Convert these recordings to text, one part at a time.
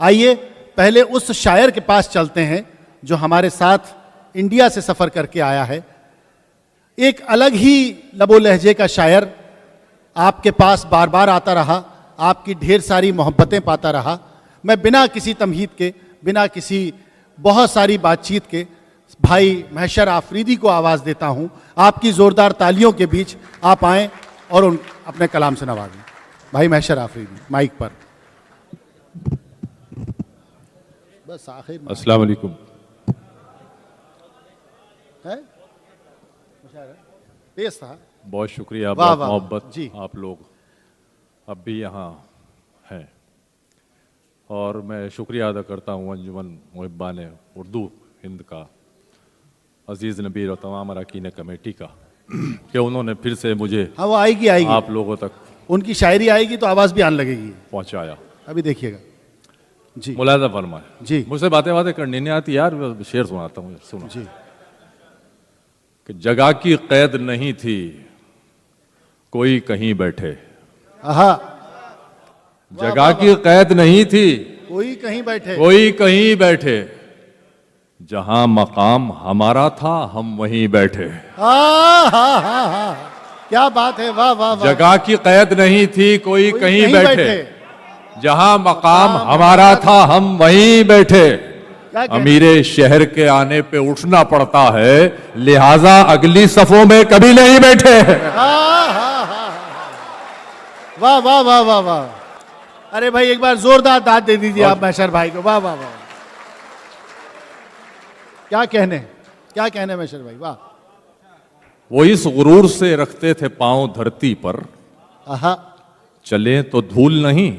आइए पहले उस शायर के पास चलते हैं जो हमारे साथ इंडिया से सफर करके आया है। एक अलग ही लबो लहजे का शायर, आपके पास बार बार आता रहा, आपकी ढेर सारी मोहब्बतें पाता रहा। मैं बिना किसी तमहीद के, बिना किसी बहुत सारी बातचीत के भाई महशर आफरीदी को आवाज़ देता हूं। आपकी ज़ोरदार तालियों के बीच आप आएँ और उन अपने कलाम से नवाजें। भाई महशर आफरीदी माइक पर। बस आखिर अस्सलाम वालेकुम। है तेज था। बहुत शुक्रिया, वाह, बहुत वाह, मोहब्बत जी। आप लोग अब भी यहाँ हैं। और मैं शुक्रिया अदा करता हूँ अंजुमन मुहिब्बान उर्दू हिंद का, अजीज़ नबीर और तमाम अरकान कमेटी का कि उन्होंने फिर से मुझे हाँ वो आएगी आप लोगों तक उनकी शायरी आएगी तो आवाज़ भी आने लगेगी। पहुँचाया। अभी देखिएगा जी। मुलाजा फरमाए। जी मुझसे बातें करनी नहीं आती यार, शेर सुनाता हूँ, सुनो जी। कि जगह की कैद नहीं थी, कोई कहीं बैठे। आहा, जगह की कैद नहीं थी, कोई कहीं बैठे, कोई कहीं बैठे। जहां मकाम हमारा था, हम वहीं बैठे। हा, क्या बात है, वाह वाह वाह। जगह की कैद नहीं थी, कोई कहीं बैठे। जहां मकाम हमारा था, हम वहीं बैठे। अमीरे शहर के आने पे उठना पड़ता है, लिहाजा अगली सफों में कभी नहीं बैठे। वाह वाह वाह वाह वाह। अरे भाई एक बार जोरदार दाद दे दीजिए आप महशर भाई को। वाह वाह वाह, क्या कहने, क्या कहने महशर भाई, वाह। वो इस गुरूर से रखते थे पांव धरती पर, आहा, चले तो धूल नहीं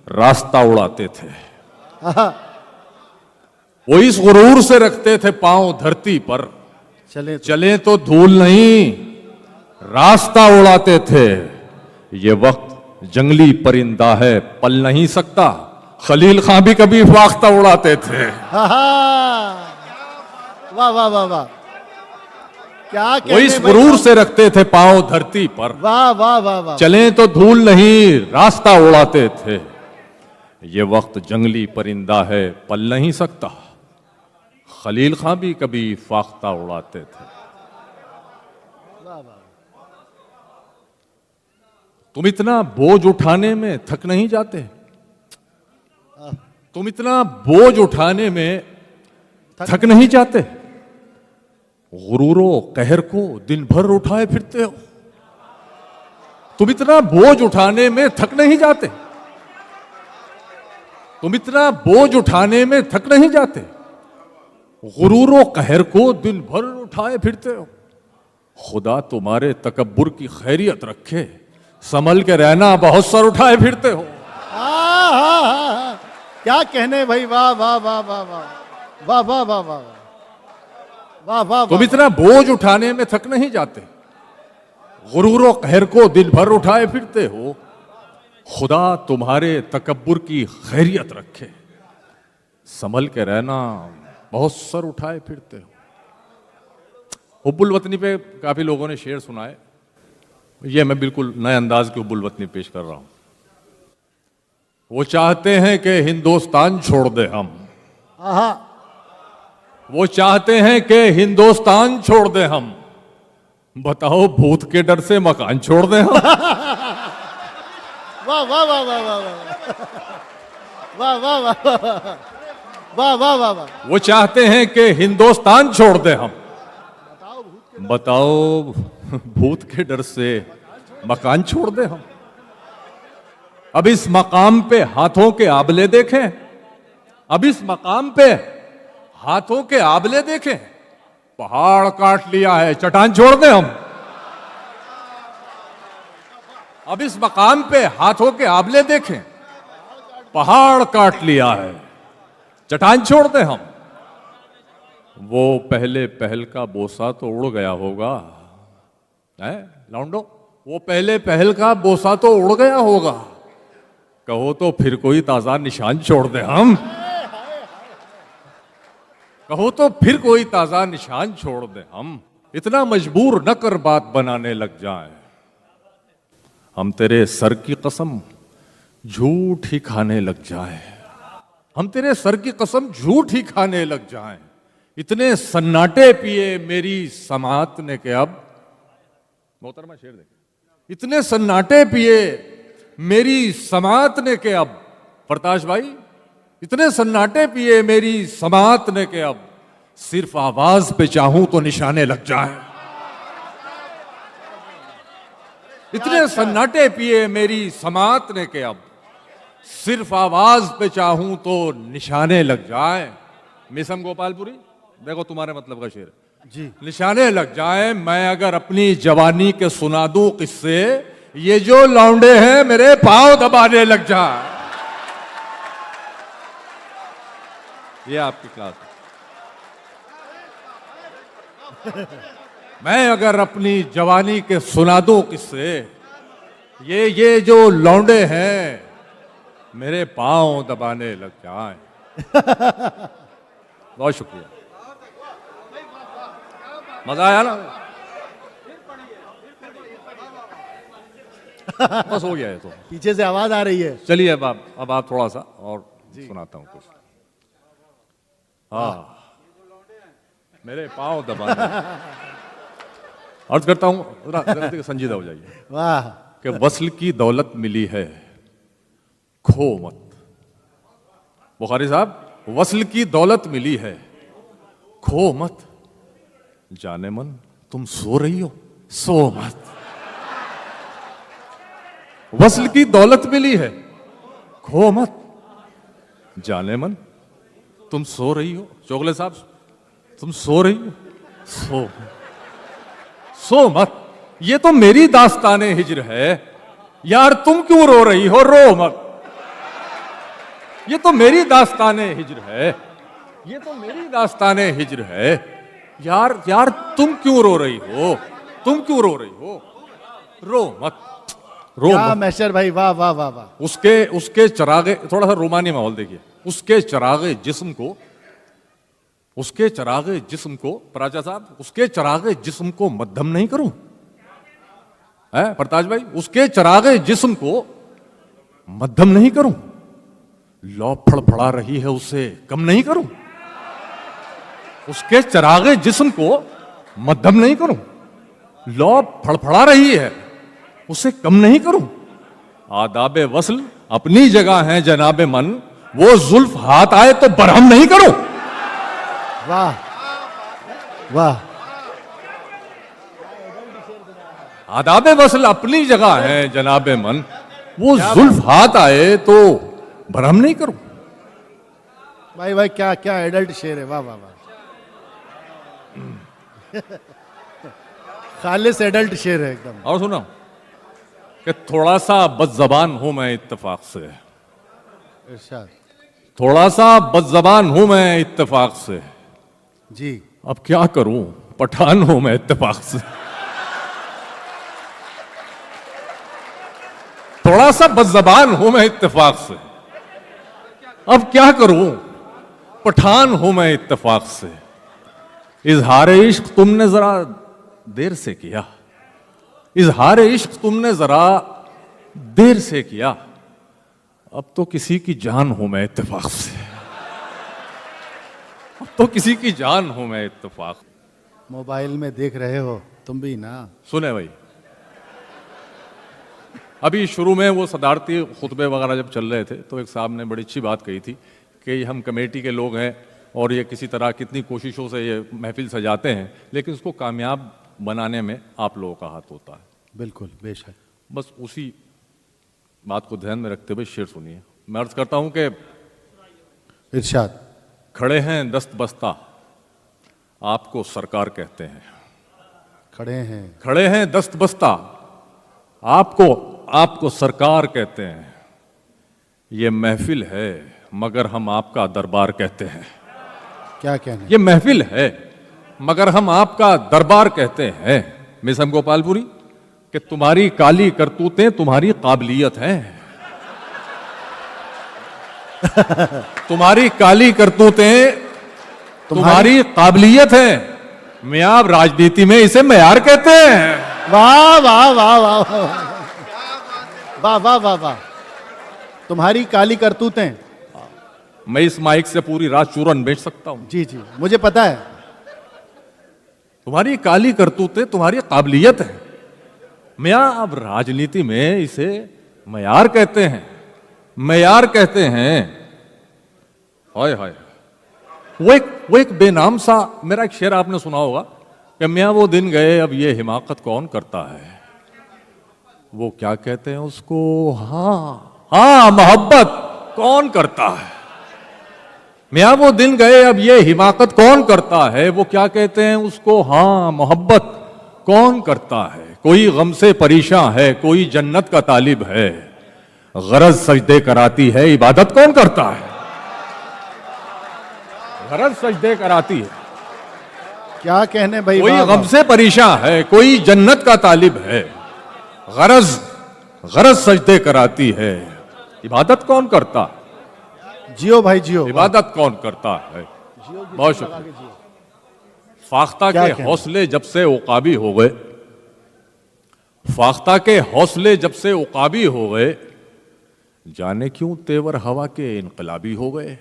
रास्ता उड़ाते थे। आहा, वो इस गुरूर से रखते थे पांव धरती पर, चले तो धूल नहीं रास्ता उड़ाते थे। ये वक्त जंगली परिंदा है, पल नहीं सकता, खलील खां भी कभी फाख्ता उड़ाते थे। वाह वाह वाह वाह, क्या वो इस गुरूर से रखते थे पांव धरती पर, वाह वाह वाह वाह, चले तो धूल नहीं रास्ता उड़ाते थे। ये वक्त जंगली परिंदा है, पल नहीं सकता, खलील खां भी कभी फाख्ता उड़ाते थे। तुम इतना बोझ उठाने में थक नहीं जाते, तुम इतना बोझ उठाने में थक नहीं जाते। गुरूरो कहर को दिन भर उठाए फिरते हो। तुम इतना बोझ उठाने में थक नहीं जाते, तुम इतना बोझ उठाने में थक नहीं जाते। गुरूरो कहर को दिन भर उठाए फिरते हो। खुदा तुम्हारे तकब्बुर की खैरियत रखे, संभल के रहना, बहुत सर उठाए फिरते हो। क्या कहने भाई, वाह वाह वाह वाह वाह वाह वाह वाह वाह वाह वाह। तुम इतना बोझ उठाने में थक नहीं जाते, गुरूरो कहर को दिन भर उठाए फिरते हो। खुदा तुम्हारे तकब्बुर की खैरियत रखे, संभल के रहना, बहुत सर उठाए फिरते हो। हुब्बुल वतनी पे काफी लोगों ने शेर सुनाए, ये मैं बिल्कुल नए अंदाज की हुब्बुल वतनी पेश कर रहा हूं। वो चाहते हैं कि हिंदुस्तान छोड़ दे हम, वो चाहते हैं कि हिंदुस्तान छोड़ दे हम, बताओ भूत के डर से मकान छोड़ दे हम। वाह वाह वाह वाह वाह वाह वाह वाह वाह वाह वाह। वो चाहते हैं कि हिंदुस्तान छोड़ दे हम, बताओ भूत के डर से मकान छोड़ दे हम। अब इस मकाम पे हाथों के आबले देखें, अब इस मकाम पे हाथों के आबले देखें, पहाड़ काट लिया है, चट्टान छोड़ दे हम। अब इस मकाम पे हाथों के आबले देखें, पहाड़ काट लिया है, चट्टान छोड़ दे हम। वो पहले पहल का बोसा तो उड़ गया होगा, है लौंडो, वो पहले पहल का बोसा तो उड़ गया होगा, कहो तो फिर कोई ताजा निशान छोड़ दे हम, कहो तो फिर कोई ताजा निशान छोड़ दे हम। इतना मजबूर न कर बात बनाने लग जाए, हम तेरे सर की कसम झूठ ही खाने लग जाए, हम तेरे सर की कसम झूठ ही खाने लग जाएं। इतने सन्नाटे पिए मेरी समात ने के अब, मोहतरमा शेर देखे, इतने सन्नाटे पिए मेरी समात ने के अब, प्रताश भाई, इतने सन्नाटे पिए मेरी समात ने के अब, सिर्फ आवाज पे चाहूं तो निशाने लग जाएं। इतने सन्नाटे पिए मेरी समात ने के अब, सिर्फ आवाज पे चाहूं तो निशाने लग जाएं। मिसम गोपालपुरी, देखो तुम्हारे मतलब का शेर है जी। निशाने लग जाएं, मैं अगर अपनी जवानी के सुना दूं किस्से, ये जो लौंडे हैं मेरे पांव दबाने लग जाए। ये आपकी क्लास है। मैं अगर अपनी जवानी के सुना दूं किस्से, ये जो लौंडे हैं मेरे पांव दबाने लग जाएं। बहुत शुक्रिया, मजा आया ना? बस हो गया है तो। पीछे से आवाज आ रही है। चलिए अब आप थोड़ा सा और सुनाता हूं कुछ। हाँ, मेरे पांव दबाने। अर्ज करता हूं, जरा संजीदा हो जाइए। वाह। कि वस्ल की दौलत मिली है, खो मत। बुखारी साहब, वस्ल की दौलत मिली है, खो मत। जाने मन तुम सो रही हो, सो मत। वस्ल की दौलत मिली है, खो मत। जाने मन तुम सो रही हो, चोगले साहब तुम सो रही हो, सो मत। ये तो मेरी दास्ताने हिज्र है, यार तुम क्यों रो रही हो, रो मत। ये तो मेरी दास्ताने हिज्र है, ये तो मेरी दास्ताने हिज्र है, यार तुम क्यों रो रही हो, तुम क्यों रो रही हो, रो मत, रो मत। मैशर भाई, वाह वाह वाह वाह। उसके चरागे, थोड़ा सा रोमानी माहौल देखिए, उसके चरागे जिस्म को, उसके चरागे जिस्म को, पराचा साहब, उसके चरागे जिस्म को मध्यम नहीं करूं, है प्रताश भाई, उसके चरागे जिस्म को मध्यम नहीं करूं, लौ फड़फड़ा रही है उसे कम नहीं करूं, उसके चरागे जिस्म को मध्यम नहीं करूं, लौ फड़फड़ा रही है उसे कम नहीं करूं। आदाबे वस्ल अपनी जगह है जनाबे मन, वो जुल्फ हाथ आए तो बरहम नहीं करूं। वाह वाह। आदाबे वस्ल अपनी जगह है जनाबे मन, वो जुल्फ हाथ आए तो भरम नहीं करूं। भाई भाई, क्या क्या एडल्ट शेर है, वाह वाह वाह। खालिस एडल्ट शेर है एकदम। और सुनो कि थोड़ा सा बदजबान हूं मैं इत्तेफाक से, इरशाद। थोड़ा सा बदजबान हूं मैं इत्तेफाक से, जी। अब क्या करूं, पठान हूं मैं इत्तेफाक से। थोड़ा सा बदजबान हूं मैं इत्तेफाक से, अब क्या करूं, पठान हूं मैं इत्तेफाक से। इजहार इश्क तुमने जरा देर से किया, इजहार इश्क तुमने जरा देर से किया, अब तो किसी की जान हूं मैं इत्तेफाक से, अब तो किसी की जान हूं मैं इत्तेफाक। मोबाइल में देख रहे हो तुम भी ना। सुने भाई, अभी शुरू में वो सदारती खुतबे वगैरह जब चल रहे थे तो एक साहब ने बड़ी अच्छी बात कही थी कि हम कमेटी के लोग हैं और ये किसी तरह कितनी कोशिशों से ये महफिल सजाते हैं, लेकिन उसको कामयाब बनाने में आप लोगों का हाथ होता है। बिल्कुल, बेशक। बस उसी बात को ध्यान में रखते हुए शेर सुनिए। मैं अर्ज करता हूं कि इरशाद। खड़े हैं दस्त बस्ता, आपको सरकार कहते हैं। खड़े हैं दस्त बस्ता, आपको सरकार कहते हैं। ये महफिल है मगर हम आपका दरबार कहते हैं। क्या कहना? ये महफिल है मगर हम आपका दरबार कहते हैं। मिसम गोपालपुरी, कि तुम्हारी काली करतूतें तुम्हारी काबिलियत है। तुम्हारी काली करतूतें तुम्हारी काबिलियत है। मियाँ राजनीति में इसे मयार कहते हैं। वाह वाह वाह वाह वाह वाह वाह वाह। तुम्हारी काली करतूतें मैं इस माइक से पूरी रात चूरन बेच सकता हूं। जी जी, मुझे पता है। तुम्हारी काली करतूतें तुम्हारी काबिलियत है। मियां, अब राजनीति में इसे मयार कहते हैं, मयार कहते हैं। हाय हाय, वो एक बेनाम सा, मेरा एक शेर आपने सुना होगा कि मियां वो दिन गए अब ये हिमाकत कौन करता है। वो क्या कहते हैं उसको, हाँ मोहब्बत कौन करता है। मियां वो दिन गए अब ये हिमाकत कौन करता है। वो क्या कहते हैं उसको, हाँ मोहब्बत कौन करता है। कोई गम से परेशान है, कोई जन्नत का तालिब है, गरज सजदे कराती है, इबादत कौन करता है। गरज सजदे कराती है, क्या कहने भाई। कोई गम से परेशान है, कोई जन्नत का तालिब है, गरज सजदे कराती है, इबादत कौन करता। जियो भाई जियो। इबादत कौन करता है। बहुत शुक्रिया। फाख्ता के हौसले जब से उकाबी हो गए, फाख्ता के हौसले जब से उकाबी हो गए, जाने क्यों तेवर हवा के इनकलाबी हो गए।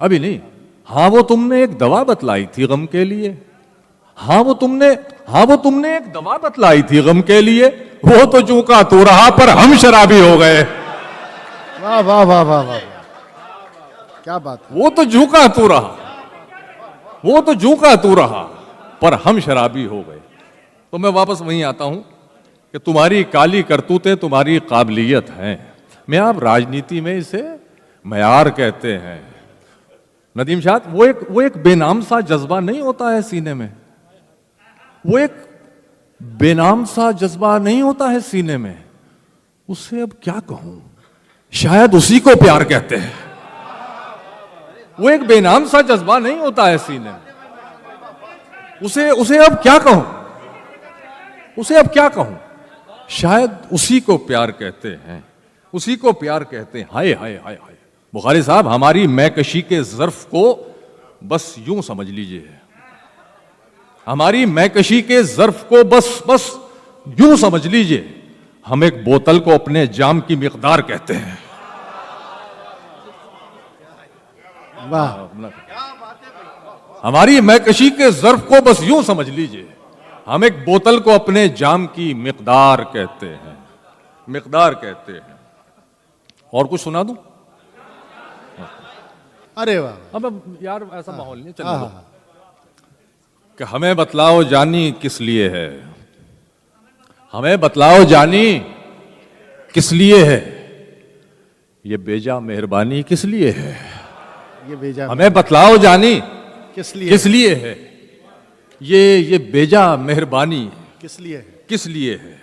अभी नहीं, हाँ वो तुमने एक दवा बतलाई थी गम के लिए, हाँ वो तुमने एक दवा बतलाई थी गम के लिए, वो तो चूका तू रहा पर हम शराबी हो गए। वाह वाह वाह वाह वाह, क्या बात है। वो तो झूका तू रहा, वो तो झूका तू रहा पर हम शराबी हो गए। तो मैं वापस वहीं आता हूं कि तुम्हारी काली करतूतें तुम्हारी काबिलियत हैं। मैं आप राजनीति में इसे मयार कहते हैं। नदीम शाह, वो एक बेनाम सा जज्बा नहीं होता है सीने में, वो एक बेनाम सा जज्बा नहीं होता है सीने में, उसे अब क्या कहूं, शायद उसी को प्यार कहते हैं। वो एक बेनाम सा जज्बा नहीं होता है सीने में, उसे अब क्या कहूं, उसे अब क्या कहूं, शायद उसी को प्यार कहते हैं, उसी को प्यार कहते हैं। हाय हाय हाय हाय। बुखारी साहब, हमारी मैकशी के ज़र्फ को बस यूं समझ लीजिए, हमारी मैकशी के ज़र्फ को बस यूं समझ लीजिए, हम एक बोतल को अपने जाम की मिकदार कहते हैं। वाह, हमारी मैकशी के ज़र्फ को बस यूं समझ लीजिए, हम एक बोतल को अपने जाम की मिकदार कहते हैं, मिकदार कहते हैं। और कुछ सुना दूं? अरे वाह। अब यार ऐसा माहौल नहीं चलेगा कि हमें बतलाओ जानी किस लिए है, हमें बतलाओ जानी किस लिए है, ये बेजा मेहरबानी किस लिए है। ये बेजा हमें बतलाओ जानी किस लिए, किस लिए है, ये बेजा मेहरबानी किस लिए है। किस लिए है।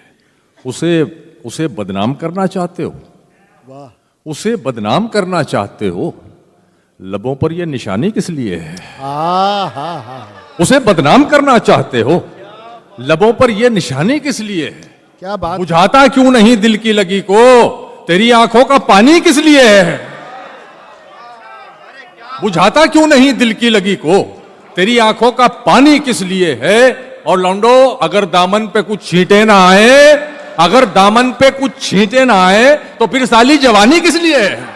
उसे बदनाम करना चाहते हो, वाह, उसे बदनाम करना चाहते हो, लबों पर यह निशानी किस लिए है। हा। उसे बदनाम करना चाहते हो, लबों पर यह निशानी किस लिए है। क्या बात। बुझाता क्यों नहीं दिल की लगी को, तेरी आंखों का पानी किस लिए है। बुझाता क्यों नहीं दिल की लगी को, तेरी आंखों का पानी किस लिए है। और लौंडो, अगर दामन पे कुछ छींटे ना आए, अगर दामन पे कुछ छींटे ना आए, तो फिर साली जवानी किस लिए है।